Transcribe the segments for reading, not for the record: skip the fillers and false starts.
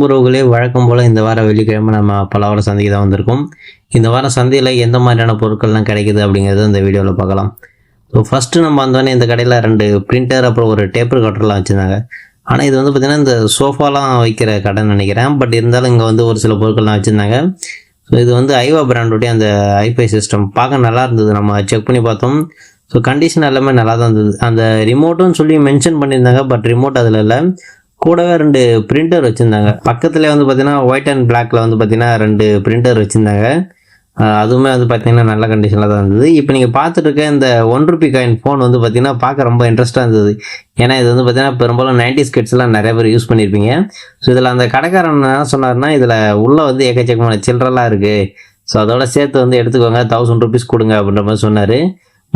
வணக்கம் உறவுகளே, வழக்கம் போல் இந்த வாரம் வெள்ளிக்கிழமை நம்ம பலவார சந்தைக்கு தான் வந்திருக்கோம். இந்த வாரம் சந்தையில் எந்த மாதிரியான பொருட்கள்லாம் கிடைக்குது அப்படிங்கிறத இந்த வீடியோவில் பார்க்கலாம். ஸோ ஃபஸ்ட்டு நம்ம வந்தோடனே இந்த கடையில் 2 பிரிண்டர் அப்புறம் ஒரு டேப்பர் கட்டர்லாம் வச்சுருந்தாங்க. ஆனால் இது வந்து பார்த்திங்கன்னா இந்த சோஃபாலாம் வைக்கிற கடைன்னு நினைக்கிறேன். பட் இருந்தாலும் இங்கே வந்து ஒரு சில பொருட்கள்லாம் வச்சுருந்தாங்க. ஸோ இது வந்து ஐவா பிராண்டோடைய அந்த ஐஃபை சிஸ்டம் பார்க்க நல்லா இருந்தது. நம்ம செக் பண்ணி பார்த்தோம். ஸோ கண்டிஷன் எல்லாமே நல்லா தான் இருந்தது. அந்த ரிமோட்டுன்னு சொல்லி மென்ஷன் பண்ணியிருந்தாங்க. பட் ரிமோட் அதில் இல்லை. கூடவே 2 பிரிண்டர் வச்சுருந்தாங்க. பக்கத்தில் வந்து பார்த்திங்கன்னா ஒயிட் அண்ட் பிளாக்ல வந்து பார்த்திங்கன்னா 2 பிரிண்டர் வச்சுருந்தாங்க. அதுவுமே வந்து பார்த்திங்கன்னா நல்ல கண்டிஷனில் தான் இருந்தது. இப்போ நீங்கள் பார்த்துட்டு இருக்க இந்த 1 ரூபி காயின் ஃபோன் வந்து பார்த்திங்கன்னா பார்க்க ரொம்ப இன்ட்ரெஸ்ட்டாக இருந்தது. ஏன்னா இது வந்து பார்த்திங்கன்னா பெரும்பாலும் 90s கிட்ஸ்லாம் நிறைய பேர் யூஸ் பண்ணியிருப்பீங்க. ஸோ இதில் அந்த கடைக்காரன் என்ன சொன்னார்னா, இதில் உள்ளே வந்து ஏக்கச்சக்கமான சில்லறலாம் இருக்குது. ஸோ அதோட சேர்த்து வந்து எடுத்துக்கோங்க, 1000 ரூபீஸ் கொடுங்க அப்படின்ற மாதிரி சொன்னார்.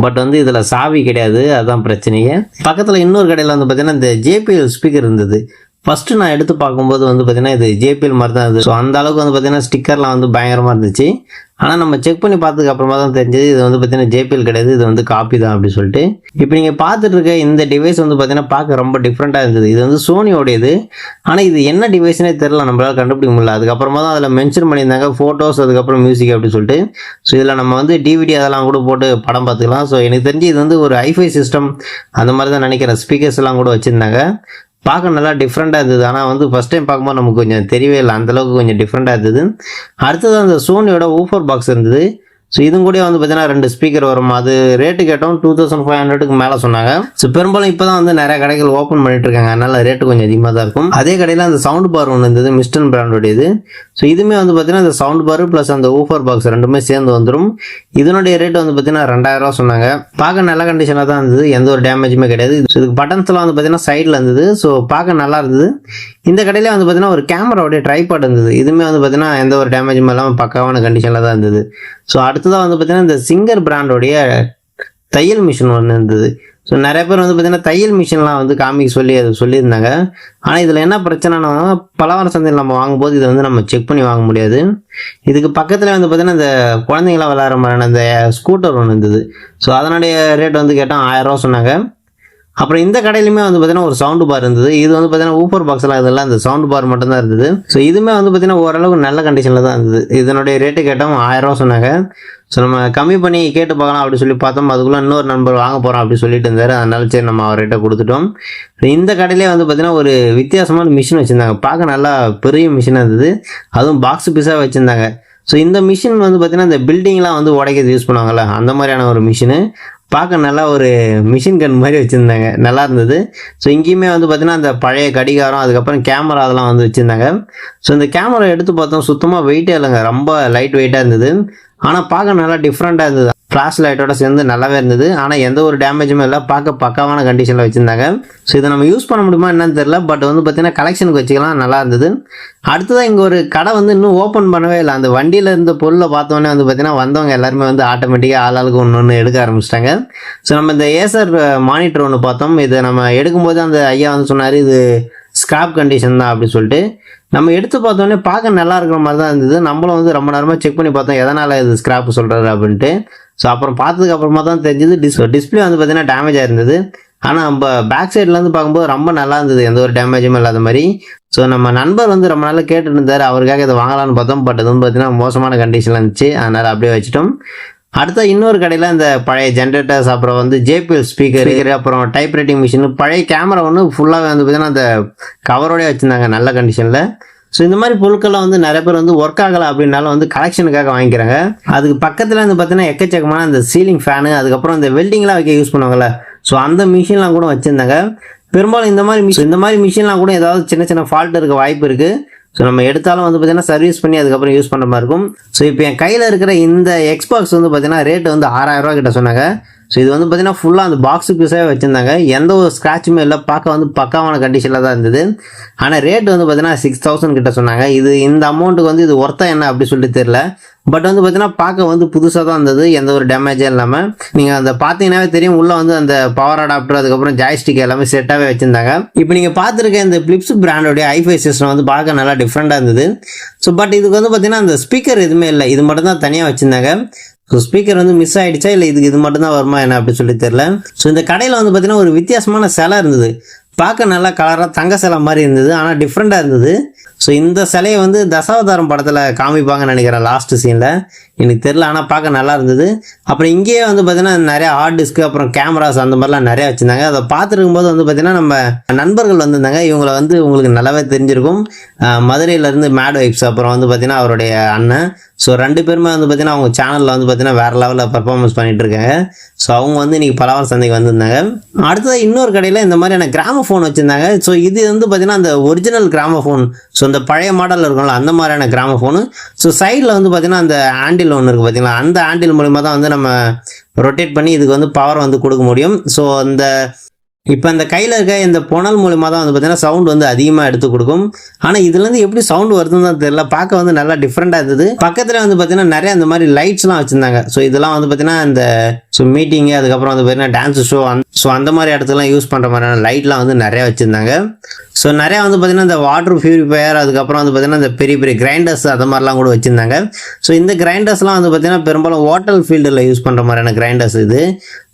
பட் வந்து இதில் சாவி கிடையாது, அதுதான் பிரச்சனையே. பக்கத்தில் இன்னொரு கடையில் வந்து பார்த்திங்கன்னா இந்த JBL ஸ்பீக்கர் இருந்தது. ஃபஸ்ட்டு நான் எடுத்து பார்க்கும்போது வந்து பார்த்திங்கன்னா இது JBL மாதிரி தான் இருந்தது. ஸோ அந்த அளவுக்கு வந்து பார்த்திங்கன்னா ஸ்டிக்கர்லாம் வந்து பயங்கரமாக இருந்துச்சு. ஆனால் நம்ம செக் பண்ணி பார்த்ததுக்கு அப்புறமா தான் தெரிஞ்சது இது வந்து பார்த்திங்கன்னா JBL கிடையாது, இது வந்து காப்பி தான் அப்படி சொல்லிட்டு. இப்போ நீங்கள் பார்த்துட்டு இருக்க இந்த டிவைஸ் வந்து பார்த்திங்கன்னா பார்க்க ரொம்ப டிஃப்ரெண்ட்டாக இருந்தது. இது வந்து சோனியோடையது. ஆனால் இது என்ன டிவைஸ்னே தெரில, நம்மளால் கண்டுபிடிக்க முடியல. அதுக்கப்புறமா தான் அதில் மென்ஷன் பண்ணியிருந்தாங்க ஃபோட்டோஸ், அதுக்கப்புறம் மியூசிக் அப்படி சொல்லிட்டு. ஸோ இதில் நம்ம வந்து DVD அதெல்லாம் கூட போட்டு படம் பார்த்துக்கலாம். ஸோ எனக்கு தெரிஞ்சு இது வந்து ஒரு ஐஃபை சிஸ்டம் அந்த மாதிரி தான் நினைக்கிறேன். ஸ்பீக்கர்ஸ் எல்லாம் கூட வச்சுருந்தாங்க. பார்க்க நல்லா டிஃப்ரெண்ட்டாக இருந்தது. ஆனால் வந்து ஃபஸ்ட் டைம் பார்க்கும்போது நமக்கு கொஞ்சம் தெரியவே இல்லை, அந்தளவுக்கு கொஞ்சம் டிஃப்ரெண்ட்டாக இருந்தது. அடுத்தது அந்த சோனியோட ஊஃபர் பாக்ஸ் இருந்தது. ஸோ இதுவும் கூட வந்து பார்த்தீங்கன்னா 2 ஸ்பீக்கர் வரும். அது ரேட்டு கேட்டோம் 2500க்கு மேலே சொன்னாங்க. ஸோ பெரும்பாலும் இப்போ தான் வந்து நிறைய கடைகள் ஓப்பன் பண்ணிட்டு இருக்காங்க, அதனால ரேட்டு கொஞ்சம் அதிகமாக தான் இருக்கும். அதே கடையில் அந்த சவுண்ட் பார் ஒன்று இருந்தது, மிஸ்டன் பிராண்டோடையது. ஸோ இதுவுமே வந்து பார்த்தீங்கன்னா இந்த சவுண்ட் பார் ப்ளஸ் அந்த ஊஃபர் பாக்ஸ் ரெண்டுமே சேர்ந்து வந்துடும். இதனுடைய ரேட்டு வந்து பார்த்தீங்கன்னா 2000 சொன்னாங்க. பார்க்க நல்ல கண்டிஷனாக தான் இருந்தது, எந்த ஒரு டேமேஜுமே கிடையாது. ஸோ இதுக்கு பட்டன்ஸ்லாம் வந்து பார்த்தீங்கன்னா சைடில் இருந்தது. ஸோ பார்க்க நல்லா இருந்தது. இந்த கடையில் வந்து பார்த்தீங்கன்னா ஒரு கேமராவுடைய ட்ரைபாட் இருந்தது. இதுவுமே வந்து பார்த்தீங்கன்னா எந்த ஒரு டேமேஜும் இல்லாமல் பக்காவான கண்டிஷனில் தான் இருந்தது. ஸோ அடுத்ததாக வந்து பார்த்தீங்கன்னா இந்த சிங்கர் பிராண்டோடைய தையல் மிஷின் ஒன்று இருந்தது. ஸோ நிறைய பேர் வந்து பார்த்தீங்கன்னா தையல் மிஷின்லாம் வந்து காமிக்க சொல்லி அது சொல்லியிருந்தாங்க. ஆனால் இதில் என்ன பிரச்சனைனா, பலவார சந்தையில் நம்ம வாங்கும்போது இதை வந்து நம்ம செக் பண்ணி வாங்க முடியாது. இதுக்கு பக்கத்தில் வந்து பார்த்தீங்கன்னா இந்த குழந்தைங்களாம் விளையாடுற மாதிரியான அந்த ஸ்கூட்டர் ஒன்று இருந்தது. ஸோ அதனுடைய ரேட் வந்து கேட்டால் 1000 சொன்னாங்க. அப்புறம் இந்த கடையிலுமே வந்து பார்த்தீங்கன்னா ஒரு சவுண்டு பார் இருந்தது. இது வந்து பார்த்தீங்கன்னா ஊஃபர் பாக்ஸ்லாம் இதெல்லாம் இந்த சவுண்டு பார் மட்டும்தான் இருந்தது. ஸோ இதுவுமே வந்து பார்த்தீங்கன்னா ஓரளவுக்கு நல்ல கண்டிஷனில் தான் இருந்தது. இதனுடைய ரேட்டு கேட்டோம் 1000 சொன்னாங்க. ஸோ நம்ம கம்மி பண்ணி கேட்டு பார்க்கலாம் அப்படி சொல்லி பார்த்தோம். அதுக்குள்ளே இன்னொரு நண்பர் வாங்க போகிறோம் அப்படி சொல்லிட்டு இருந்தார். அதனால சரி நம்ம அவர்கிட்ட கொடுத்துட்டோம். இந்த கடையிலே வந்து பார்த்தீங்கன்னா ஒரு வித்தியாசமான மிஷின் வச்சுருந்தாங்க. பார்க்க நல்லா பெரிய மிஷினாக இருந்தது, அதுவும் பாக்ஸ் பீஸாக வச்சுருந்தாங்க. ஸோ இந்த மிஷின் வந்து பார்த்தீங்கன்னா இந்த பில்டிங்லாம் வந்து உடைக்கிறது யூஸ் பண்ணுவாங்கள்ல, அந்த மாதிரியான ஒரு மிஷினு. பார்க்க நல்லா ஒரு மிஷின் கன் மாதிரி வச்சுருந்தாங்க, நல்லா இருந்தது. ஸோ இங்கேயுமே வந்து பார்த்தீங்கன்னா அந்த பழைய கடிகாரம், அதுக்கப்புறம் கேமரா அதெல்லாம் வந்து வச்சுருந்தாங்க. ஸோ இந்த கேமரா எடுத்து பார்த்தோம், சுத்தமாக வெயிட்டே இல்லைங்க, ரொம்ப லைட் வெயிட்டாக இருந்தது. ஆனால் பார்க்க நல்லா டிஃப்ரெண்ட்டாக இருந்தது. ஃப்ளாஷ் லைட்டோட சேர்ந்து நல்லாவே இருந்தது. ஆனால் எந்த ஒரு டேமேஜுமே இல்லை, பார்க்க பக்காவான கண்டிஷனில் வச்சுருந்தாங்க. ஸோ இதை நம்ம யூஸ் பண்ண முடியுமா என்னன்னு தெரியல. பட் வந்து பார்த்தீங்கன்னா கலெக்ஷனுக்கு வச்சுக்கலாம், நல்லா இருந்தது. அடுத்ததான் இங்கே ஒரு கடை வந்து இன்னும் ஓப்பன் பண்ணவே இல்லை. அந்த வண்டியில் இருந்த பொருளை பார்த்தோன்னே வந்து பார்த்தீங்கன்னா வந்தவங்க எல்லாருமே வந்து ஆட்டோமேட்டிக்காக ஆளாளுக்கு ஒன்று எடுக்க ஆரம்பிச்சிட்டாங்க. ஸோ நம்ம இந்த ஏசர் மானிட்டர் ஒன்று பார்த்தோம். இதை நம்ம எடுக்கும்போது அந்த ஐயா வந்து சொன்னார் இது ஸ்கிராப் கண்டிஷன் தான் அப்படின்னு சொல்லிட்டு. நம்ம எடுத்து பார்த்தோன்னே பார்க்க நல்லா இருக்கிற மாதிரி தான் இருந்தது. நம்மளும் வந்து ரொம்ப நேரமாக செக் பண்ணி பார்த்தோம் எதனால் இது ஸ்கிராப் சொல்கிறாரு அப்படின்ட்டு. ஸோ அப்புறம் பார்த்ததுக்கு அப்புறமா தான் தெரிஞ்சது டிஸ்பிளே வந்து பார்த்தீங்கன்னா டேமேஜ் ஆயிருந்தது. ஆனால் நம்ம பேக் சைட்லேருந்து பார்க்கும்போது ரொம்ப நல்லா இருந்தது, எந்த ஒரு டேமேஜும் இல்லாத மாதிரி. ஸோ நம்ம நண்பர் வந்து ரொம்ப நாள் கேட்டுட்டு இருந்தார், அவருக்காக இதை வாங்கலான்னு பார்த்தோம். பட் அது வந்து பார்த்தீங்கன்னா மோசமான கண்டிஷனில் இருந்துச்சு, அதனால் அப்படியே வச்சுட்டோம். அடுத்த இன்னொரு கடையில் இந்த பழைய ஜென்ரேட்டர்ஸ், அப்புறம் வந்து JBL ஸ்பீக்கர், அப்புறம் டைப் ரைட்டிங் மிஷின், பழைய கேமரா ஒன்று ஃபுல்லாகவே வந்து பார்த்தீங்கன்னா அந்த கவரோடய வச்சுருந்தாங்க நல்ல கண்டிஷனில். ஸோ இந்த மாதிரி பொருட்கள்லாம் வந்து நிறைய பேர் வந்து ஒர்க் ஆகலை அப்படின்னாலும் வந்து கலெக்ஷனுக்காக வாங்கிக்கிறாங்க. அதுக்கு பக்கத்தில் வந்து பார்த்தீங்கன்னா எக்கச்சக்கமான அந்த சீலிங் ஃபேனு, அதுக்கப்புறம் இந்த வெல்டிங்லாம் வைக்க யூஸ் பண்ணுவாங்கள்ல, ஸோ அந்த மிஷின்லாம் கூட வச்சுருந்தாங்க. பெரும்பாலும் இந்த மாதிரி மிஷின்லாம் கூட ஏதாவது சின்ன சின்ன ஃபால்ட் இருக்க வாய்ப்பு இருக்குது. ஸோ நம்ம எடுத்தாலும் வந்து பார்த்தீங்கன்னா சர்வீஸ் பண்ணி அதுக்கப்புறம் யூஸ் பண்ணுற மாதிரி இருக்கும். ஸோ இப்போ என் கையில் இருக்கிற இந்த எக்ஸ்பாக்ஸ் வந்து பார்த்தீங்கன்னா ரேட்டு வந்து 6000 கிட்ட சொன்னாங்க. ஸோ இது வந்து பார்த்தீங்கன்னா ஃபுல்லாக அந்த பாக்ஸு பீஸாகவே வச்சுருந்தாங்க, எந்த ஒரு ஸ்க்ராட்சுமே இல்லை, பார்க்க வந்து பக்காவான கண்டிஷனில் தான் இருந்தது. ஆனால் ரேட்டு வந்து பார்த்தீங்கன்னா 6000 கிட்ட சொன்னாங்க. இது இந்த அமௌண்ட்டுக்கு வந்து இது ஒர்த்தா என்ன அப்படி சொல்லிட்டு தெரியல. பட் வந்து பார்த்தீங்கன்னா பார்க்க வந்து புதுசாக தான் இருந்தது, எந்த ஒரு டேமேஜும் இல்லாமல். நீங்கள் அந்த பார்த்தீங்கன்னாவே தெரியும், உள்ளே வந்து அந்த பவர் அடாப்டர், அதுக்கப்புறம் ஜாய்ஸ்டிக் எல்லாமே செட்டாகவே வச்சுருந்தாங்க. இப்போ நீங்கள் பார்த்துருக்க இந்த பிலிப்ஸ் பிராண்டோடைய ஐஃபை சிஸ்டம் வந்து பார்க்க நல்லா டிஃப்ரெண்ட்டாக இருந்தது. ஸோ பட் இதுக்கு வந்து பார்த்தீங்கன்னா அந்த ஸ்பீக்கர் எதுவுமே இல்லை, இது மட்டும் தான் தனியாக வச்சுருந்தாங்க. ஸோ ஸ்பீக்கர் வந்து மிஸ் ஆகிடுச்சா இல்லை இது மட்டும் தான் வருமா என்ன அப்படி சொல்லி தெரில. ஸோ இந்த கடையில் வந்து பார்த்தீங்கன்னா ஒரு வித்தியாசமான சிலை இருந்தது. பார்க்க நல்லா கலராக தங்க சிலை மாதிரி இருந்தது, ஆனால் டிஃப்ரெண்ட்டாக இருந்தது. ஸோ இந்த சிலையை வந்து தசாவதாரம் படத்தில் காமிப்பாங்கன்னு நினைக்கிறேன் லாஸ்ட் சீனில், எனக்கு தெரில, ஆனால் பார்க்க நல்லா இருந்தது. அப்புறம் இங்கேயே வந்து பார்த்தீங்கன்னா நிறைய ஹார்ட் டிஸ்க்கு அப்புறம் கேமராஸ் அந்த மாதிரிலாம் நிறையா வச்சுருந்தாங்க. அதை பார்த்துருக்கும்போது வந்து பார்த்தீங்கன்னா நம்ம நண்பர்கள் வந்திருந்தாங்க. இவங்களை வந்து உங்களுக்கு நல்லாவே தெரிஞ்சிருக்கும், மதுரையிலேருந்து மேட் வைப்ஸ், அப்புறம் வந்து பார்த்தீங்கன்னா அவருடைய அண்ணன். ஸோ 2 பேருமே வந்து பார்த்தீங்கன்னா அவங்க சேனலில் வந்து பார்த்தீங்கன்னா வேறு லெவலில் பர்ஃபார்மன்ஸ் பண்ணிட்டு இருக்காங்க. ஸோ அவங்க வந்து இன்றைக்கி பலவாரம் சந்தைக்கு வந்திருந்தாங்க. அடுத்தது இன்னொரு கடையில் இந்த மாதிரியான கிராமஃபோன் வச்சுருந்தாங்க. ஸோ இது வந்து பார்த்தீங்கன்னா அந்த ஒரிஜினல் கிராமஃபோன், ஸோ இந்த பழைய மாடலில் இருக்கும்ல அந்த மாதிரியான கிராமஃபோனு. ஸோ சைடில் வந்து பார்த்தீங்கன்னா அந்த ஆண்டில் ஒன்று இருக்குது பார்த்தீங்களா, அந்த ஆண்டில் மூலிமா தான் வந்து நம்ம ரொட்டேட் பண்ணி இதுக்கு வந்து பவர் வந்து கொடுக்க முடியும். ஸோ அந்த இப்போ இந்த கையில் இருக்க இந்த புனல் மூலிமா தான் வந்து பார்த்தீங்கன்னா சவுண்ட் வந்து அதிகமாக எடுத்து கொடுக்கும். ஆனால் இதுலேருந்து எப்படி சவுண்ட் வருதுன்னு தான் தெரியல, பார்க்க வந்து நல்லா டிஃப்ரெண்ட்டாக இருந்தது. பக்கத்தில் வந்து பார்த்தீங்கன்னா நிறைய அந்த மாதிரி லைட்ஸ்லாம் வச்சுருந்தாங்க. ஸோ இதெல்லாம் வந்து பார்த்தீங்கன்னா இந்த மீட்டிங்கு, அதுக்கப்புறம் வந்து பார்த்தீங்கன்னா டான்ஸ் ஷோ அந்த மாதிரி இடத்துலாம் யூஸ் பண்ணுற மாதிரியான லைட்லாம் வந்து நிறையா வச்சுருந்தாங்க. ஸோ நிறையா வந்து பார்த்தீங்கன்னா இந்த வாட்டர் பியூரிஃபையர், அதுக்கப்புறம் வந்து பார்த்தீங்கன்னா இந்த பெரிய பெரிய கிரைண்டர்ஸ் அது மாதிரிலாம் கூட வச்சுருந்தாங்க. ஸோ இந்த கிரைண்டர்ஸ்லாம் வந்து பார்த்தீங்கன்னா பெரும்பாலும் ஹோட்டல் ஃபீல்டில் யூஸ் பண்ணுற மாதிரியான கிரைண்டர்ஸ். இது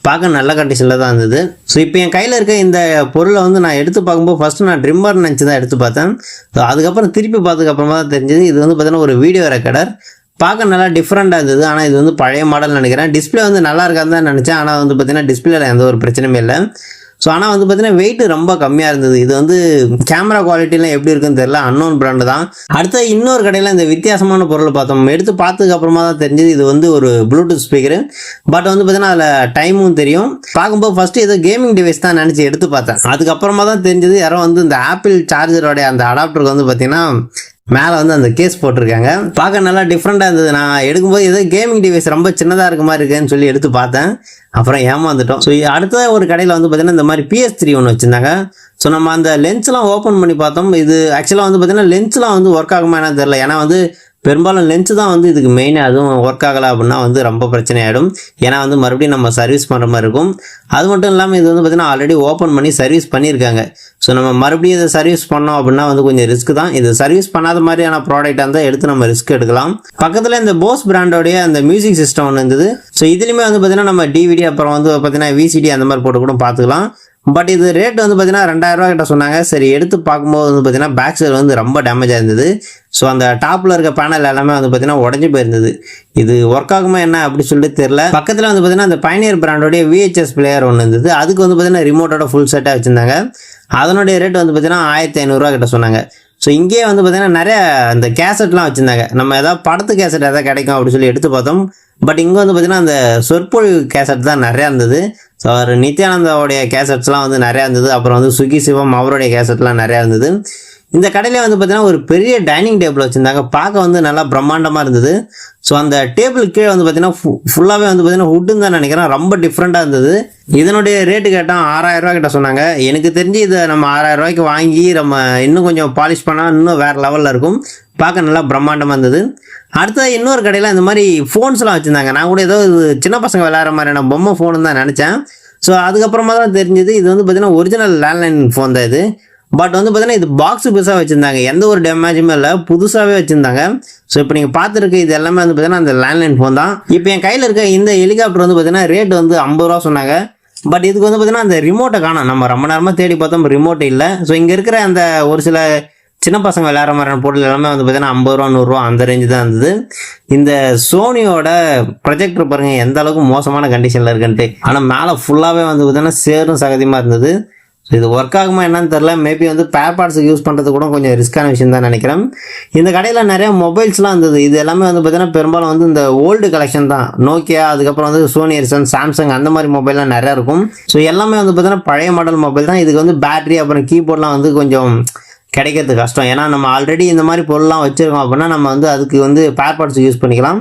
பார்க்க நல்ல கண்டிஷனில் தான் இருந்தது. ஸோ இப்போ என் கையில் இருக்க இந்த பொருளை வந்து நான் எடுத்து பார்க்கும்போது ஃபஸ்ட்டு நான் ட்ரிம்மர் நினச்சி தான் எடுத்து பார்த்தேன். ஸோ அதுக்கப்புறம் திருப்பி பார்த்ததுக்கப்புறமா தான் தெரிஞ்சது இது வந்து பார்த்தீங்கன்னா ஒரு வீடியோ ரெக்கார்டர். பார்க்க நல்லா டிஃப்ரெண்ட்டாக இருந்தது, ஆனால் இது வந்து பழைய மாடல் நினைக்கிறேன். டிஸ்பிளே வந்து நல்லா இருக்காது தான் நினச்சேன், ஆனால் வந்து பார்த்தீங்கன்னா டிஸ்பிளேல எந்த ஒரு பிரச்சனையுமே இல்லை. ஸோ ஆனால் வந்து பார்த்தீங்கன்னா வெயிட் ரொம்ப கம்மியாக இருந்தது. இது வந்து கேமரா குவாலிட்டிலாம் எப்படி இருக்குன்னு தெரியல, அன்னோன் பிராண்டு தான். அடுத்த இன்னொரு கடையில் இந்த வித்தியாசமான பொருள் பார்த்தோம். எடுத்து பார்த்ததுக்கு அப்புறமா தான் தெரிஞ்சது இது வந்து ஒரு ப்ளூடூத் ஸ்பீக்கரு. பட் வந்து பார்த்தீங்கன்னா அதில் டைமும் தெரியும். பார்க்கும்போது ஃபஸ்ட்டு ஏதோ கேமிங் டிவைஸ் தான் நினச்சி எடுத்து பார்த்தேன். அதுக்கப்புறமா தான் தெரிஞ்சது யாரோ வந்து இந்த ஆப்பிள் சார்ஜரோடைய அந்த அடாப்டருக்கு வந்து பார்த்தீங்கன்னா மேலே வந்து அந்த கேஸ் போட்டிருக்காங்க. பார்க்க நல்லா டிஃப்ரெண்ட்டாக இருந்தது. நான் எடுக்கும்போது ஏதோ கேமிங் டிவைஸ் ரொம்ப சின்னதாக இருக்க மாதிரி இருக்குன்னு சொல்லி எடுத்து பார்த்தேன், அப்புறம் ஏமாந்துட்டோம். ஸோ அடுத்த ஒரு கடையில் வந்து பார்த்தீங்கன்னா இந்த மாதிரி PS3 ஒன்று வச்சுருந்தாங்க. ஸோ நம்ம அந்த லென்ஸ்லாம் ஓப்பன் பண்ணி பார்த்தோம். இது ஆக்சுவலாக வந்து பார்த்தீங்கன்னா லென்ஸ்லாம் வந்து ஒர்க் ஆகுமா என்ன தெரியல, ஏன்னா வந்து பெரும்பாலும் லென்ஸ் தான் வந்து இதுக்கு மெயினாக, அதுவும் ஒர்க் ஆகலை அப்படின்னா வந்து ரொம்ப பிரச்சனை ஆகிடும். ஏன்னா வந்து மறுபடியும் நம்ம சர்வீஸ் பண்ணுற மாதிரி இருக்கும். அது மட்டும் இல்லாமல் இது வந்து பார்த்திங்கன்னா ஆல்ரெடி ஓப்பன் பண்ணி சர்வீஸ் பண்ணியிருக்காங்க. ஸோ நம்ம மறுபடியும் இதை சர்வீஸ் பண்ணோம் அப்படின்னா வந்து கொஞ்சம் ரிஸ்க் தான். இது சர்வீஸ் பண்ணாத மாதிரியான ப்ராடக்டாக இருந்தால் எடுத்து நம்ம ரிஸ்க் எடுக்கலாம். பக்கத்தில் இந்த போஸ் பிராண்டோடைய அந்த மியூசிக் சிஸ்டம் ஒன்று இருந்தது. ஸோ இதுலேயுமே வந்து பார்த்திங்கன்னா நம்ம DVD அப்புறம் வந்து பார்த்திங்கன்னா VCD அந்த மாதிரி போட்டு கூட பார்த்துக்கலாம். பட் இது ரேட் வந்து பார்த்தீங்கன்னா 2000 ரூபா கிட்ட சொன்னாங்க. சரி எடுத்து பார்க்கும்போது வந்து பார்த்தீங்கன்னா பேக் சைடு வந்து ரொம்ப டேமேஜாக இருந்தது. ஸோ அந்த டாப்பில் இருக்க பேனல் எல்லாமே வந்து பார்த்தீங்கன்னா உடஞ்சி போயிருந்தது. இது ஒர்க் ஆகுமா என்ன அப்படி சொல்லிட்டு தெரில. பக்கத்தில் வந்து பார்த்தீங்கன்னா அந்த பைனியர் பிராண்டோடைய VHS பிளேயர் ஒன்று இருந்தது. அதுக்கு வந்து பார்த்தீங்கன்னா ரிமோட்டோட ஃபுல் செட்டாக வச்சுருந்தாங்க. அதனுடைய ரேட் வந்து பார்த்தீங்கன்னா 1500 ரூபா கிட்ட சொன்னாங்க. ஸோ இங்கேயே வந்து பார்த்தீங்கன்னா நிறைய அந்த கேசட்லாம் வச்சுருந்தாங்க. நம்ம ஏதாவது படத்து கேசட் எதாவது கிடைக்கும் அப்படின்னு சொல்லி எடுத்து பார்த்தோம். பட் இங்கே வந்து பார்த்தீங்கன்னா அந்த சொற்பொழிவு கேசட் தான் நிறையா இருந்தது. ஸோ அவர் நித்யானந்தாவுடைய கேசட்ஸ்லாம் வந்து நிறையா இருந்தது. அப்புறம் வந்து சுகி சிவம் அவருடைய கேசட்லாம் நிறையா இருந்தது. இந்த கடையில் வந்து பார்த்தீங்கன்னா ஒரு பெரிய டைனிங் டேபிள் வச்சுருந்தாங்க. பார்க்க வந்து நல்லா பிரம்மாண்டமாக இருந்தது. ஸோ அந்த டேபிள் கீழே வந்து பார்த்தீங்கன்னா ஃபுல்லாகவே வந்து பார்த்தீங்கன்னா வுட்டுன்னு தான் நினைக்கிறேன், ரொம்ப டிஃப்ரெண்ட்டாக இருந்தது. இதனுடைய ரேட்டு கேட்டால் 6000 ரூபா கிட்ட சொன்னாங்க. எனக்கு தெரிஞ்சு இதை நம்ம 6000 ரூபாய்க்கு வாங்கி நம்ம இன்னும் கொஞ்சம் பாலிஷ் பண்ணால் இன்னும் வேறு லெவலில் இருக்கும். பார்க்க நல்லா பிரம்மாண்டமாக இருந்தது. அடுத்தது இன்னொரு கடையில் இந்த மாதிரி ஃபோன்ஸ்லாம் வச்சுருந்தாங்க. நான் கூட ஏதோ சின்ன பசங்க விளையாடுற மாதிரியான பொம்மை ஃபோனு தான் நினச்சேன். ஸோ அதுக்கப்புறமா தான் தெரிஞ்சது இது வந்து பார்த்தீங்கன்னா ஒரிஜினல் லேண்ட்லைன் ஃபோன் தான் இது. பட் வந்து பார்த்தீங்கன்னா இது பாக்ஸு புதுசாக வச்சுருந்தாங்க, எந்த ஒரு டேமேஜுமே இல்லை, புதுசாகவே வச்சுருந்தாங்க. ஸோ இப்போ நீங்கள் பார்த்துருக்க இது எல்லாமே வந்து பார்த்தீங்கன்னா அந்த லேண்ட்லைன் ஃபோன் தான். இப்போ என் கையில் இருக்க இந்த ஹெலிகாப்டர் வந்து பார்த்தீங்கன்னா ரேட் வந்து 50 ரூபா சொன்னாங்க. பட் இதுக்கு வந்து பார்த்தீங்கன்னா அந்த ரிமோட்டை காணோம். நம்ம ரொம்ப நேரமாக தேடி பார்த்தோம், ரிமோட் இல்லை. ஸோ இங்கே இருக்கிற அந்த ஒரு சில சின்ன பசங்க விளையாடுற மாதிரியான பொருள் எல்லாமே வந்து பார்த்தீங்கன்னா 50 ரூபா 100 ரூபா அந்த ரேஞ்சு தான் இருந்தது. இந்த சோனியோட ப்ரொஜெக்டர் பாருங்கள் எந்த அளவுக்கு மோசமான கண்டிஷனில் இருக்குன்ட்டு. ஆனால் மேலே ஃபுல்லாகவே வந்து பார்த்தீங்கன்னா சேரும் சகதியமாக இருந்தது. ஸோ இது ஒர்க் ஆகுமா என்னன்னு தெரில. மேபி வந்து பேர் பார்ட்ஸுக்கு யூஸ் பண்ணுறது கூட கொஞ்சம் ரிஸ்க்கான விஷயம் தான் நினைக்கிறேன். இந்த கடையில் நிறைய மொபைல்ஸ்லாம் இருந்தது. இது எல்லாமே வந்து பார்த்தீங்கன்னா பெரும்பாலும் வந்து இந்த ஓல்டு கலெக்ஷன் தான். நோக்கியா, அதுக்கப்புறம் வந்து சோனி எரிசன், சாம்சங் அந்த மாதிரி மொபைல்லாம் நிறையா இருக்கும். ஸோ எல்லாமே வந்து பார்த்தீங்கன்னா பழைய மாடல் மொபைல் தான். இதுக்கு வந்து பேட்டரி அப்புறம் கீபோர்ட்லாம் வந்து கொஞ்சம் கிடைக்கிறது கஷ்டம். ஏன்னா நம்ம ஆல்ரெடி இந்த மாதிரி பொருள்லாம் வச்சுருக்கோம் அப்படின்னா நம்ம வந்து அதுக்கு வந்து பேர் பார்ட்ஸ் யூஸ் பண்ணிக்கலாம்.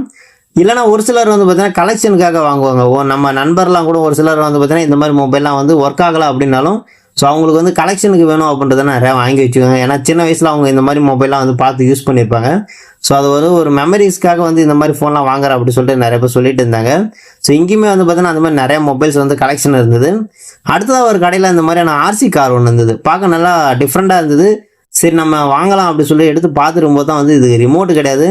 இல்லைனா ஒரு சிலர் வந்து பார்த்தீங்கன்னா கலெக்ஷனுக்காக வாங்குவாங்க. நம்ம நண்பர்லாம் கூட ஒரு சிலர் வந்து பார்த்தீங்கன்னா இந்த மாதிரி மொபைல்லாம் வந்து ஒர்க் ஆகலை அப்படின்னாலும் ஸோ அவங்களுக்கு வந்து கலெக்ஷனுக்கு வேணும் அப்படின்றத நிறையா வாங்கி வச்சுக்கோங்க. ஏன்னா சின்ன வயசில் அவங்க இந்த மாதிரி மொபைல்லாம் வந்து பார்த்து யூஸ் பண்ணியிருப்பாங்க. ஸோ அது ஒரு மெமரிஸ்க்காக வந்து இந்த மாதிரி ஃபோன்லாம் வாங்குற அப்படி சொல்லிட்டு நிறைய பேர் சொல்லிட்டு இருந்தாங்க. ஸோ இங்கேயுமே வந்து பார்த்தீங்கன்னா அந்த மாதிரி நிறைய மொபைல்ஸ் வந்து கலெக்ஷன் இருந்தது. அடுத்ததாக ஒரு கடையில் இந்த மாதிரியான RC கார் ஒன்று இருந்தது. பார்க்க நல்லா டிஃப்ரெண்ட்டாக இருந்தது. சரி நம்ம வாங்கலாம் அப்படி சொல்லி எடுத்து பார்த்துருக்கும்போது தான் வந்து இது ரிமோட்டு கிடையாது.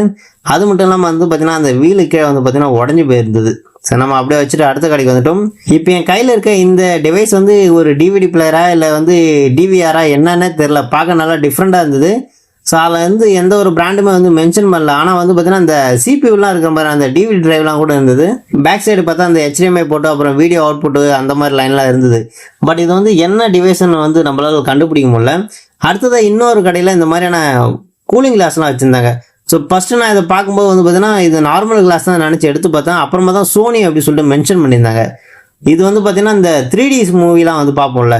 அது மட்டும் இல்லாமல் வந்து பார்த்தீங்கன்னா அந்த வீலுக்கே வந்து பார்த்தீங்கன்னா உடஞ்சி போயிருந்தது. சரி, நம்ம அப்படியே வச்சுட்டு அடுத்த கடைக்கு வந்துட்டோம். இப்போ என் கையில் இருக்க இந்த டிவைஸ் வந்து ஒரு டிவிடி பிளேயரா இல்லை வந்து டிவிஆரா என்னன்னே தெரில, பார்க்க நல்லா டிஃப்ரெண்ட்டாக இருந்தது. ஸோ அதில் வந்து எந்த ஒரு பிராண்டுமே வந்து மென்ஷன் பண்ணல. ஆனால் வந்து பார்த்தீங்கன்னா அந்த சிபியூலாம் இருக்கிற மாதிரி அந்த டிவிடி டிரைவ்லாம் கூட இருந்தது. பேக் சைடு பார்த்தா அந்த HDMI போட்டு அப்புறம் வீடியோ அவுட்புட்டு அந்த மாதிரி லைன்லாம் இருந்தது. பட் இது வந்து என்ன டிவைஸ்ன்னு வந்து நம்மளால கண்டுபிடிக்க முடியல. அடுத்ததாக இன்னொரு கடையில் இந்த மாதிரியான கூலிங் கிளாஸ்லாம் வச்சுருந்தாங்க. ஸோ ஃபஸ்ட்டு நான் இதை பார்க்கும்போது வந்து பார்த்தீங்கன்னா இது நார்மல் கிளாஸ் தான் நினச்சி எடுத்து பார்த்தேன். அப்புறமா தான் சோனி அப்படி சொல்லிட்டு மென்ஷன் பண்ணியிருந்தாங்க. இது வந்து பார்த்தீங்கன்னா இந்த 3D மூவிலாம் வந்து பார்ப்போம்ல,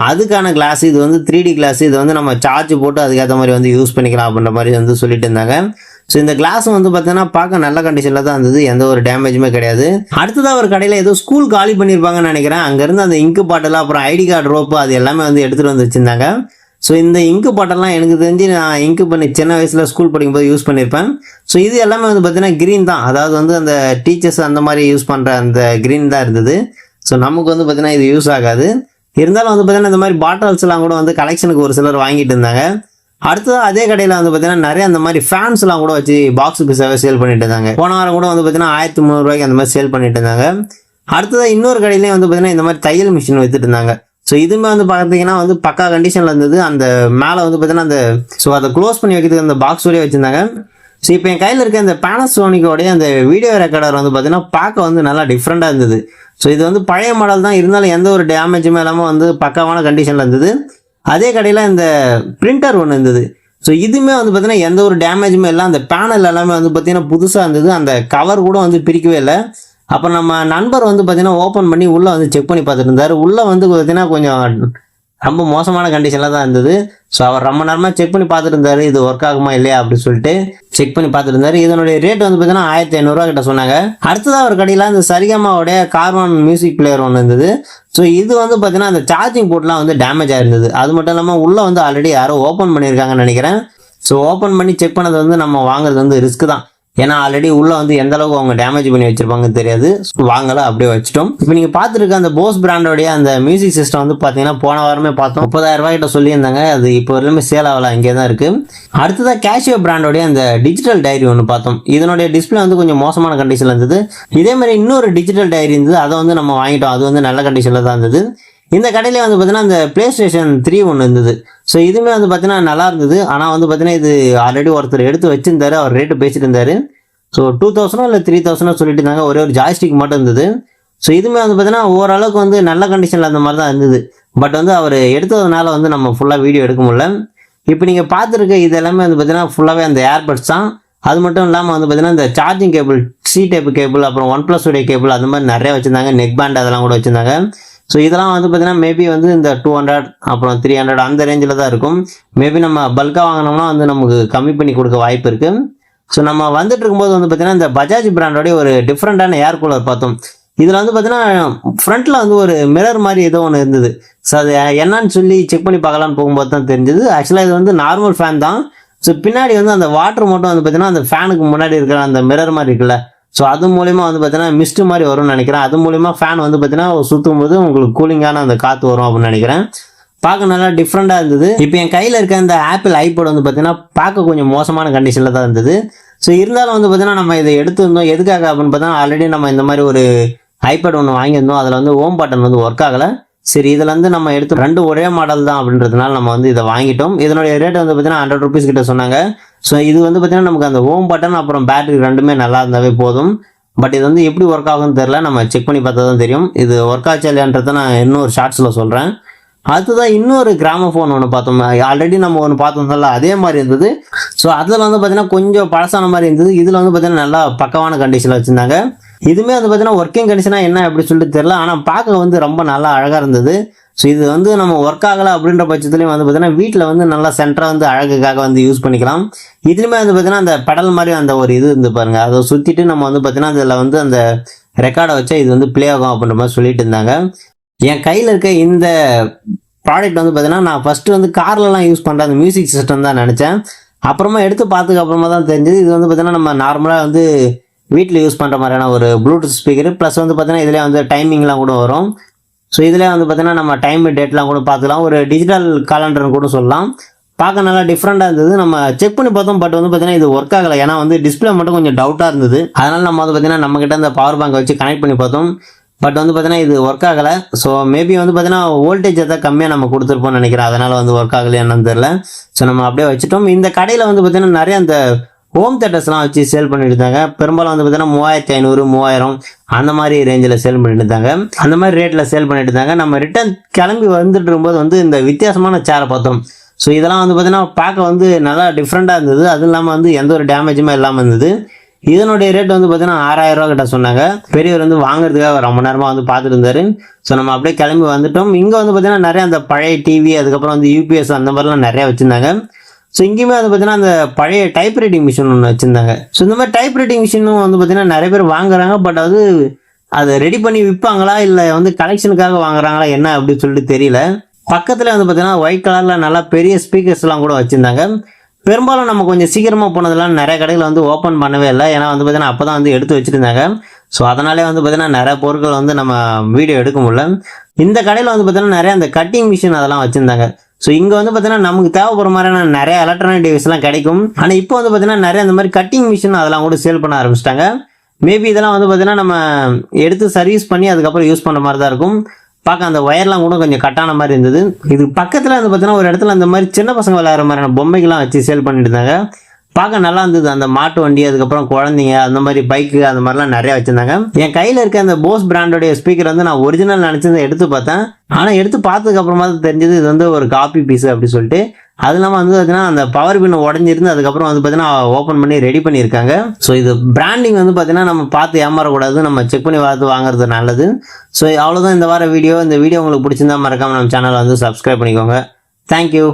அதுக்கான கிளாஸ். இது வந்து 3D கிளாஸ். இது வந்து நம்ம சார்ஜ் போட்டு அதுக்கேற்ற மாதிரி வந்து யூஸ் பண்ணிக்கலாம் அப்படின்ற மாதிரி வந்து சொல்லிட்டு இருந்தாங்க. ஸோ இந்த கிளாஸும் வந்து பார்த்தீங்கன்னா பார்க்க நல்ல கண்டிஷனில் தான் இருந்தது, எந்த ஒரு டேமேஜுமே கிடையாது. அடுத்ததாக ஒரு கடையில் ஏதோ ஸ்கூல் காலி பண்ணியிருப்பாங்கன்னு நினைக்கிறேன். அங்கேருந்து அந்த இங்கு பாட்டில் அப்புறம் ஐடி கார்டு ரோப்பு அது எல்லாமே வந்து எடுத்துகிட்டு வந்து வச்சுருந்தாங்க. ஸோ இந்த இங்கு பாட்டெல்லாம் எனக்கு தெரிஞ்சு நான் இங்கு பண்ணி சின்ன வயசில் ஸ்கூல் படிக்கும்போது யூஸ் பண்ணியிருப்பேன். ஸோ இது எல்லாமே வந்து பார்த்தீங்கன்னா க்ரீன் தான், அதாவது வந்து அந்த டீச்சர்ஸ் அந்த மாதிரி யூஸ் பண்ணுற அந்த க்ரீன் தான் இருந்தது. ஸோ நமக்கு வந்து பார்த்தீங்கன்னா இது யூஸ் ஆகாது. இருந்தாலும் வந்து பார்த்தீங்கன்னா இந்த மாதிரி பாட்டில்ஸ்லாம் கூட வந்து கலெக்ஷனுக்கு ஒரு சிலர் வாங்கிட்டு இருந்தாங்க. அடுத்ததாக அதே கடையில் வந்து பார்த்தீங்கன்னா நிறைய அந்த மாதிரி ஃபேன்ஸ்லாம் கூட வச்சு பாக்ஸ் பீஸாகவே சேல் பண்ணிட்டு இருந்தாங்க. போன வாரம் கூட வந்து பார்த்தீங்கன்னா 1300 ரூபாய்க்கு அந்த மாதிரி சேல் பண்ணிட்டு இருந்தாங்க. அடுத்ததாக இன்னொரு கடையிலையும் வந்து பார்த்தீங்கன்னா இந்த மாதிரி தையல் மிஷின் வித்துட்டு இருந்தாங்க. ஸோ இதுவுமே வந்து பார்த்தீங்கன்னா வந்து பக்கா கண்டிஷனில் இருந்தது. அந்த மேலே வந்து பார்த்தீங்கன்னா அந்த அதை க்ளோஸ் பண்ணி வைக்கிறதுக்கு அந்த பாக்ஸோடய வச்சுருந்தாங்க. ஸோ இப்போ என் கையில் இருக்க இந்த பேனாசோனிக்கோடைய அந்த வீடியோ ரெக்கார்டர் வந்து பார்த்தீங்கன்னா பார்க்க வந்து நல்லா டிஃப்ரெண்ட்டாக இருந்தது. ஸோ இது வந்து பழைய மாடல் தான், இருந்தாலும் எந்த ஒரு டேமேஜுமே இல்லாமல் வந்து பக்காவான கண்டிஷனில் இருந்தது. அதே கடையில் இந்த பிரிண்டர் ஒன்று இருந்தது. ஸோ இதுவுமே வந்து பார்த்தீங்கன்னா எந்த ஒரு டேமேஜுமே இல்லை. அந்த பேனல் எல்லாமே வந்து பார்த்தீங்கன்னா புதுசாக இருந்தது. அந்த கவர் கூட வந்து பிரிக்கவே இல்லை. அப்புறம் நம்ம நண்பர் வந்து பார்த்தீங்கன்னா ஓப்பன் பண்ணி உள்ளே வந்து செக் பண்ணி பார்த்துட்டு இருந்தார். உள்ளே வந்து பார்த்தீங்கன்னா கொஞ்சம் ரொம்ப மோசமான கண்டிஷனில் தான் இருந்தது. ஸோ அவர் ரொம்ப நேரமாக செக் பண்ணி பார்த்துட்டு இருந்தார், இது ஒர்க் ஆகுமா இல்லையா அப்படின்னு சொல்லிட்டு செக் பண்ணி பார்த்துட்டு இருந்தார். இதனுடைய ரேட் வந்து பார்த்தீங்கன்னா 1500 கிட்ட சொன்னாங்க. அடுத்ததாக ஒரு கடையில் இந்த சரிகமாவுடைய கார்வான் மியூசிக் பிளேயர் ஒன்று இருந்தது. ஸோ இது வந்து பார்த்தீங்கன்னா அந்த சார்ஜிங் போர்ட்லாம் வந்து டேமேஜ் ஆயிருந்தது. அது மட்டும் இல்லாமல் உள்ளே வந்து ஆல்ரெடி யாரோ ஓப்பன் பண்ணியிருக்காங்கன்னு நினைக்கிறேன். ஸோ ஓப்பன் பண்ணி செக் பண்ணது வந்து நம்ம வாங்குறது வந்து ரிஸ்க் தான். ஏன்னா ஆல்ரெடி உள்ளே வந்து எந்த அளவுக்கு அவங்க டேமேஜ் பண்ணி வச்சிருப்பாங்கன்னு தெரியாது. வாங்கலாம், அப்படியே வச்சுட்டோம். இப்போ நீங்கள் பார்த்துருக்க அந்த போஸ் பிராண்டோடைய அந்த மியூசிக் சிஸ்டம் வந்து பார்த்தீங்கன்னா போன வாரமே பார்த்தோம், 30,000 ரூபாய் கிட்ட சொல்லியிருந்தாங்க. அது இப்போ வரையிலுமே சேல் ஆகலாம், இங்கே தான் இருக்குது. அடுத்ததாக கேஷியோ பிராண்டோடைய அந்த டிஜிட்டல் டைரி ஒன்று பார்த்தோம். இதனுடைய டிஸ்பிளே வந்து கொஞ்சம் மோசமான கண்டிஷனில் இருந்தது. இதே மாதிரி இன்னொரு டிஜிட்டல் டைரி இருந்தது, அதை வந்து நம்ம வாங்கிட்டோம். அது வந்து நல்ல கண்டிஷனில் தான் இருந்தது. இந்த கடையிலே வந்து பார்த்தீங்கன்னா இந்த PlayStation 3 ஒன்று இருந்தது. ஸோ இதுவுமே வந்து பார்த்தீங்கன்னா நல்லா இருந்தது. ஆனால் வந்து பார்த்தீங்கன்னா இது ஆல்ரெடி ஒருத்தர் எடுத்து வச்சிருந்தாரு, அவர் ரேட்டு பேசிட்டு இருந்தாரு. ஸோ 2000 இல்லை 3000 சொல்லிட்டு இருந்தாங்க. ஒரே ஒரு ஜாய்ஸ்டிக் மட்டும் இருந்தது. ஸோ இதுவுமே வந்து பார்த்தீங்கன்னா ஓரளவுக்கு வந்து நல்ல கண்டிஷனில் அந்த மாதிரி தான் இருந்தது. பட் வந்து அவர் எடுத்ததுனால வந்து நம்ம ஃபுல்லாக வீடியோ எடுக்க முடியல. இப்போ நீங்கள் பார்த்துருக்க இது எல்லாமே வந்து பார்த்தீங்கன்னா ஃபுல்லாகவே அந்த ஏர்பட்ஸ் தான். அது மட்டும் இல்லாமல் வந்து பார்த்தீங்கன்னா இந்த charging cable, C type cable, அப்புறம் OnePlus உடைய கேபிள் அந்த மாதிரி நிறைய வச்சுருந்தாங்க. நெக் பேண்ட் அதெல்லாம் கூட வச்சுருந்தாங்க. ஸோ இதெல்லாம் வந்து பார்த்தீங்கன்னா மேபி வந்து இந்த 200 அப்புறம் 300 அந்த ரேஞ்சில் தான் இருக்கும். மேபி நம்ம பல்காக வாங்கினோம்னா வந்து நமக்கு கம்மி பண்ணி கொடுக்க வாய்ப்பு இருக்குது. ஸோ நம்ம வந்துட்டு இருக்கும்போது வந்து பார்த்தீங்கன்னா இந்த பஜாஜ் பிராண்டோடைய ஒரு டிஃப்ரெண்ட்டான ஏர் கூலர் பார்த்தோம். இதில் வந்து பார்த்தீங்கன்னா ஃப்ரண்ட்டில் வந்து ஒரு மிரர் மாதிரி ஏதோ ஒன்று இருந்தது. ஸோ அது என்னன்னு சொல்லி செக் பண்ணி பார்க்கலான்னு போகும்போது தான் தெரிஞ்சது. ஆக்சுவலாக இது வந்து நார்மல் ஃபேன் தான். ஸோ பின்னாடி வந்து அந்த வாட்டர் மட்டும் வந்து பார்த்தீங்கன்னா அந்த ஃபேனுக்கு முன்னாடி இருக்கிற அந்த மிரர் மாதிரி இருக்குல்ல, ஸோ அது மூலிமா வந்து பார்த்தீங்கன்னா மிஸ்ட் மாதிரி வரும்னு நினைக்கிறேன். அது மூலிமா ஃபேன் வந்து பார்த்தீங்கன்னா சுற்றும் போது உங்களுக்கு கூலிங்கான அந்த காற்று வரும் அப்படின்னு நினைக்கிறேன். பார்க்க நல்லா டிஃப்ரெண்ட்டாக இருந்தது. இப்போ என் கையில் இருக்க இந்த ஆப்பிள் ஐபோர்ட் வந்து பார்த்தீங்கன்னா பார்க்க கொஞ்சம் மோசமான கண்டிஷனில் தான் இருந்தது. ஸோ இருந்தாலும் வந்து பார்த்தீங்கன்னா நம்ம இதை எடுத்துருந்தோம். எதுக்காக அப்படின்னு பார்த்தா ஆல்ரெடி நம்ம இந்த மாதிரி ஒரு ஐபேட் ஒன்று வாங்கியிருந்தோம். அதில் வந்து ஹோம் பட்டன் வந்து ஒர்க் ஆகலை. சரி, இதில் வந்து நம்ம எடுத்து ரெண்டு ஒரே மாடல் தான் அப்படின்றதுனால நம்ம வந்து இதை வாங்கிட்டோம். இதனுடைய ரேட் வந்து பார்த்தீங்கன்னா 100 rupees கிட்ட சொன்னாங்க. ஸோ இது வந்து பார்த்தீங்கன்னா நமக்கு அந்த ஹோம் பட்டன் அப்புறம் பேட்டரி ரெண்டுமே நல்லா இருந்தாவே போதும். பட் இது வந்து எப்படி ஒர்க் ஆகும்னு தெரில, நம்ம செக் பண்ணி பார்த்தா தான் தெரியும். இது ஒர்க் ஆச்சா இல்லையான்றதை நான் இன்னொரு ஷார்ட்ஸில் சொல்கிறேன். அடுத்ததான் இன்னொரு கிராமஃபோன் ஒன்று பார்த்தோம். ஆல்ரெடி நம்ம ஒன்று பார்த்தோம்ல, அதே மாதிரி இருந்தது. ஸோ அதில் வந்து பார்த்தீங்கன்னா கொஞ்சம் பழசான மாதிரி இருந்தது. இதில் வந்து பார்த்தீங்கன்னா நல்லா பக்கவான கண்டிஷனில் வச்சுருந்தாங்க. இதுவுமே வந்து பார்த்தீங்கன்னா ஒர்க்கிங் கண்டிஷனாக என்ன அப்படி சொல்லிட்டு தெரில, ஆனால் பார்க்க வந்து ரொம்ப நல்லா அழகாக இருந்தது. ஸோ இது வந்து நம்ம ஒர்க் ஆகலை அப்படின்ற பட்சத்துலேயும் வந்து பார்த்தீங்கன்னா வீட்டில் வந்து நல்லா சென்டராக வந்து அழகுக்காக வந்து யூஸ் பண்ணிக்கலாம். இதுலையுமே வந்து பார்த்தீங்கன்னா அந்த பெடல் மாதிரி அந்த ஒரு இது இருந்து பாருங்கள், அதை சுற்றிட்டு நம்ம வந்து பார்த்தீங்கன்னா அதில் வந்து அந்த ரெக்கார்டை வச்சா இது வந்து ப்ளே ஆகும் அப்படின்ற மாதிரி சொல்லிட்டு இருந்தாங்க. என் கையில் இருக்க இந்த ப்ராடக்ட் வந்து பார்த்தீங்கன்னா நான் ஃபஸ்ட்டு வந்து கார்லலாம் யூஸ் பண்ணுற அந்த மியூசிக் சிஸ்டம் தான் நினச்சேன். அப்புறமா எடுத்து பார்த்ததுக்கு அப்புறமா தான் தெரிஞ்சது இது வந்து பார்த்தீங்கன்னா நம்ம நார்மலாக வந்து வீட்டில் யூஸ் பண்ணுற மாதிரியான ஒரு ப்ளூடூத் ஸ்பீக்கர். ப்ளஸ் வந்து பார்த்தீங்கன்னா இதில் வந்து டைமிங்லாம் கூட வரும். ஸோ இதில் வந்து பார்த்தீங்கன்னா நம்ம டைம் டேட்லாம் கூட பார்த்துக்கலாம். ஒரு டிஜிட்டல் காலண்டர்னு கூட சொல்லலாம். பார்க்க நல்லா டிஃப்ரெண்டாக இருந்தது. நம்ம செக் பண்ணி பார்த்தோம், பட் வந்து பார்த்தீங்கன்னா இது ஒர்க் ஆகலை. ஏன்னா வந்து டிஸ்பிளே மட்டும் கொஞ்சம் டவுட்டாக இருந்தது. அதனால் நம்ம வந்து பார்த்தீங்கன்னா நம்மக்கிட்ட அந்த பவர் பேங்கை வச்சு கனெக்ட் பண்ணி பார்த்தோம், பட் வந்து பார்த்தீங்கன்னா இது ஒர்க் ஆகலை. ஸோ மேபி வந்து பார்த்தீங்கன்னா வோல்டேஜ் எதாவது கம்மியாக நம்ம கொடுத்துருப்போம்னு நினைக்கிறேன், அதனால் வந்து ஒர்க் ஆகலையா என்னன்னு தெரியல. ஸோ நம்ம அப்படியே வச்சுட்டோம். இந்த கடையில் வந்து பார்த்தீங்கன்னா நிறைய அந்த ஹோம் தேட்டர்ஸ்லாம் வச்சு சேல் பண்ணிட்டு இருந்தாங்க. பெரும்பாலும் வந்து பார்த்தீங்கன்னா 3500 3000 அந்த மாதிரி ரேஞ்சில் சேல் பண்ணிட்டு இருந்தாங்க. அந்த மாதிரி ரேட்டில் சேல் பண்ணிட்டு இருந்தாங்க. நம்ம ரிட்டர்ன் கிளம்பி வந்துட்டு இருக்கும்போது வந்து இந்த வித்தியாசமான சேரை பார்த்தோம். ஸோ இதெல்லாம் வந்து பார்த்தீங்கன்னா பார்க்க வந்து நல்லா டிஃப்ரெண்ட்டாக இருந்தது. அதுவும் இல்லாமல் வந்து எந்த ஒரு டேமேஜுமே இல்லாமல் இருந்தது. இதனுடைய ரேட் வந்து பார்த்தீங்கன்னா 6000 ரூபா கிட்ட சொன்னாங்க. பெரியவர் வந்து வாங்குறதுக்காக ரொம்ப நேரமாக வந்து பார்த்துட்டு இருந்தாரு. ஸோ நம்ம அப்படியே கிளம்பி வந்துட்டோம். இங்கே வந்து பார்த்தீங்கன்னா நிறைய அந்த பழைய டிவி, அதுக்கப்புறம் வந்து யூபிஎஸ் அந்த மாதிரிலாம் நிறையா வச்சுருந்தாங்க. ஸோ இங்கேயுமே வந்து பார்த்தீங்கன்னா அந்த பழைய டைப் ரைட்டிங் மிஷின் ஒன்று வச்சுருந்தாங்க. ஸோ இந்த மாதிரி டைப் ரைட்டிங் மிஷினும் வந்து பார்த்தீங்கன்னா நிறைய பேர் வாங்குறாங்க. பட் அது அதை ரெடி பண்ணி விற்பாங்களா இல்லை வந்து கலெக்ஷனுக்காக வாங்குறாங்களா என்ன அப்படின்னு சொல்லிட்டு தெரியல. பக்கத்தில் வந்து பார்த்தீங்கன்னா ஒயிட் கலரில் நல்லா பெரிய ஸ்பீக்கர்ஸ்லாம் கூட வச்சுருந்தாங்க. பெரும்பாலும் நம்ம கொஞ்சம் சீக்கிரமாக போனதெல்லாம் நிறைய கடைகள் வந்து ஓப்பன் பண்ணவே இல்லை. ஏன்னா வந்து பார்த்தீங்கன்னா அப்போ தான் வந்து எடுத்து வச்சுருந்தாங்க. ஸோ அதனாலே வந்து பார்த்தீங்கன்னா நிறைய பொருட்கள் வந்து நம்ம வீடியோ எடுக்க முடியல. இந்த கடையில் வந்து பார்த்தீங்கன்னா நிறைய அந்த கட்டிங் மிஷின் அதெல்லாம் வச்சுருந்தாங்க. ஸோ இங்கே வந்து பார்த்தீங்கன்னா நமக்கு தேவைப்படுற மாதிரியான நிறைய எலக்ட்ரானிக் டிவைஸ்லாம் கிடைக்கும். ஆனால் இப்போ வந்து பார்த்தீங்கன்னா நிறைய அந்த மாதிரி கட்டிங் மிஷின் அதெல்லாம் கூட சேல் பண்ண ஆரம்பிச்சிட்டாங்க. மேபி இதெல்லாம் வந்து பார்த்தீங்கன்னா நம்ம எடுத்து சர்வீஸ் பண்ணி அதுக்கப்புறம் யூஸ் பண்ணுற மாதிரி தான் இருக்கும். பார்க்க அந்த ஒயர்லாம் கூட கொஞ்சம் கட்டான மாதிரி இருந்தது. இது பக்கத்தில் வந்து பார்த்தீங்கன்னா ஒரு இடத்துல அந்த மாதிரி சின்ன பசங்க விளையாடுற மாதிரியான பொம்மைகள்லாம் வச்சு சேல் பண்ணிட்டு இருந்தாங்க. பார்க்க நல்லா இருந்தது. அந்த மாட்டு வண்டி, அதுக்கப்புறம் குழந்தைங்க, அந்த மாதிரி பைக்கு, அந்த மாதிரிலாம் நிறையா வச்சுருந்தாங்க. என் கையில் இருக்க அந்த போஸ் பிராண்டோடைய ஸ்பீக்கர் வந்து நான் ஒரிஜினல் நினச்சிருந்தேன், எடுத்து பார்த்தேன். ஆனால் எடுத்து பார்த்ததுக்கு அப்புறமா தான் தெரிஞ்சது இது வந்து ஒரு காப்பி பீஸ் அப்படி சொல்லிட்டு. அது இல்லாமல் வந்து பார்த்தீங்கன்னா அந்த பவர் பின் உடஞ்சிருந்து அதுக்கப்புறம் வந்து பார்த்தீங்கன்னா ஓப்பன் பண்ணி ரெடி பண்ணியிருக்காங்க. ஸோ இது பிராண்டிங் வந்து பார்த்தீங்கன்னா நம்ம பார்த்து ஏமாறக்கூடாது, நம்ம செக் பண்ணி பார்த்து வாங்குறது நல்லது. ஸோ அவ்வளோதான் இந்த வார வீடியோ. இந்த வீடியோ உங்களுக்கு பிடிச்சிருந்தா மறக்காமல் நம்ம சேனலை வந்து சப்ஸ்கிரைப் பண்ணிக்கோங்க. தேங்க்யூ.